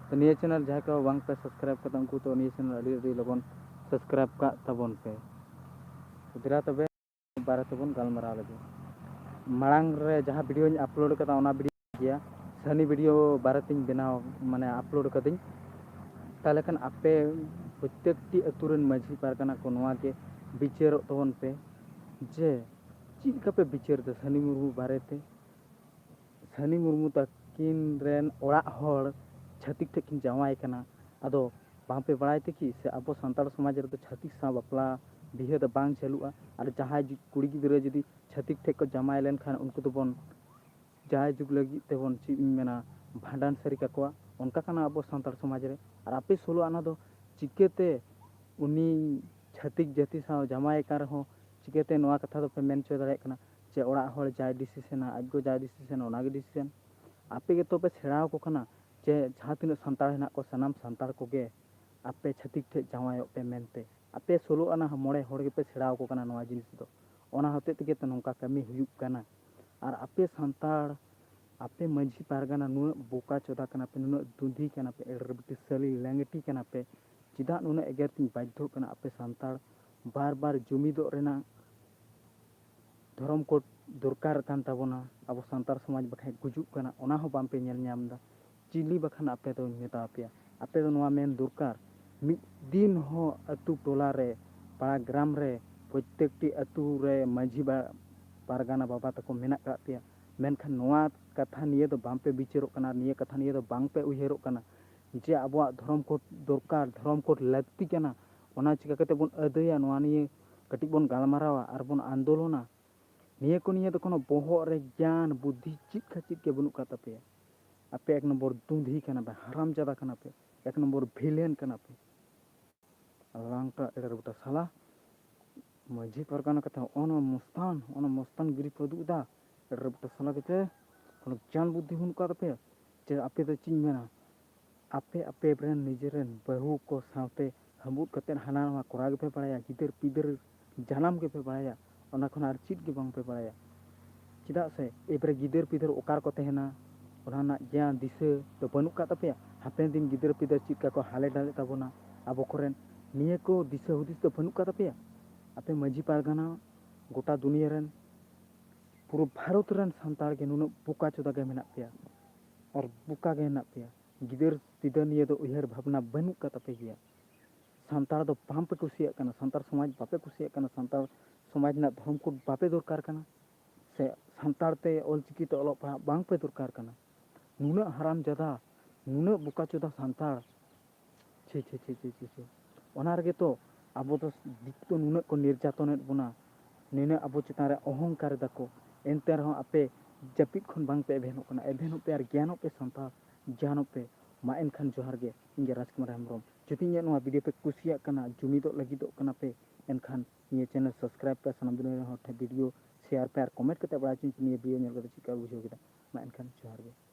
तो निये चैनल जहाँ को बांग पे सब्सक्राइब करता उनको तो निये चैनल अड़ी लगन सब्सक्राइब का तबन पे दिरा तबे बारे तबन गालमारा लगे मांग रे जहाँ वीडियो अपलोड करता ओना वीडियो गया सनी वीडियो बारे तीन बनाव माने अपलोड करती ताले कन आपे प्रत्येकटी अतुरन माझी पारगाना को नवा के विचार तबन पे जे चीज का पे विचार दे सनी मुर्मू बारे ते सनी मुर्मू तकिन रेन ओड़ा हर छातिक ठेकिन जावाय कना अदो बांग पे बड़ाय ते कि से अब सानताल समाज रे तो छातिक सा बापला बिहे द बांग चलुआ और जहाँ कुड़ी गिद्रा जदी छातिक ठेक को जमाय लेन खान उनको तो बन जहाँ जुग लगी ते बन ची मेना भांडान सरी काकोआ उनका कना अब सानताल समाज रे और आपे सोलो आना दो चिकेते उनी छातिक जाति सा जमाय कार हो चिकेते नवा कथा दो पे मेन चो दाड़े कना जे ओड़ा हर जाय डिसीजन आज को जाय डिसीजन ओनागे डिसीजन आपे के तो पे सेड़ाव को कना जे जहाँ तीन सानताल हेना को सनाम सानताल को गे आपे छातिक ठे जावाय पे मेनते आपे सोलो आना मोड़े हड़ के पे सेड़ाव को कना नवा जिनिस दो ओना होते तेगे तो नौका कमी हुयुक कना और आपे सानताल आपे माझी पारगाना नुन बोका चोदा कना पे नुन दुंधी कना पे एरबिटी सली लैंगटी कना पे चिदा नुन एगर तीन बाध्य कना आपे सानताल बार बार जुमिदो रेना धर्म कोड दरकार कान ताबोना अब सानताल समाज बखाय गुजुक कना ओना हो बांपे नेल ᱧᱟᱢदा चिली बखान आपे तो मेता आपे आपे तो नवा मेन दरकार मिद दिन हो अतु टोला रे पाड़ा ग्राम रे प्रत्येकटी अतु रे माझी पारगाना बाबा तको मेना का पे मेनखान नवा कथा निये तो बांपे विचारों कना निये कथा निये तो बांपे उयहरों कना जे अबवा धर्म कोड दरकार धर्म कोड लगती कना ओना चिका कते बन अदया नवा निये कटिक बन गालमारावा आर बन आंदोलना निये को निये तो कोनो बोहो रे ज्ञान बुद्धि चित खाचित के बनुक का पे आपे एक नंबर दूंधी कना पे हराम ज्यादा कना पे एक नंबर भिलेन कना पे लांगटा एडर बटा साला माझी परगाना कथा ओनो मस्तान गिरी पदुदा एडर बटा साला के कोनो ज्ञान बुद्धि बनुक का पे जे आपे तो चिन मेना आपे आपे ब्रेन निजेरन बहु को साथे हमबुत कते हाना नवा कोरा के पे पड़ाया गिदर पिदर जानम के पे पड़ाया ओना खन आर चित के बांग पे पड़ाया चिदा से एबरे गिदर पिदर ओकार को तेहना ओना ज्ञान दिसे तो बनुक का तपे हापेन दिन गिदर पिदर चित का को हाले डाले ताबोना अब कोरेन निये को दिसे हुदिस तो बनुक का तपे आपे माझी पारगाना गोटा दुनिया रेन पूरा भारत रेन सानताल के नुन बुका चोदा के मेना पे और बुका के हेना पे गिदर पिदर निये तो उयहर भावना बनुक का तपे गया सानताल दो बांपे कुसिया कना सानताल समाज बापे कुसिया कना सानताल समाज ना धर्म को बापे दरकार कना से सानताल ते ऑलचिकी तो ऑलोग पढ़ा बांग पे दरकार कना नुन हराम ज्यादा नुन बुका चोदा सानताल छे छे छे छे छे ओना रगे तो अब तो दिक तो नुन को निर्यातन बना निने अब चितान रे अहंकार दाको एनते रहो आपे जपित खन बांग पे एभेनो कना एभेनो पे आर ज्ञानो पे सानताल ज्ञानो पे मा एनखान जोहार गे इंगे राजकुमार हेम्ब्रम जुदि ये नवा वीडियो पे कुसिया कना जुमिदो लगिदो कना पे एनखान ये चैनल सब्सक्राइब पे सनम दुनिया हो वीडियो शेयर पे आर कमेंट करते बड़ा चिन ये वीडियो नेल कते चिका बुझो केदा मा एनखान जोहार गे।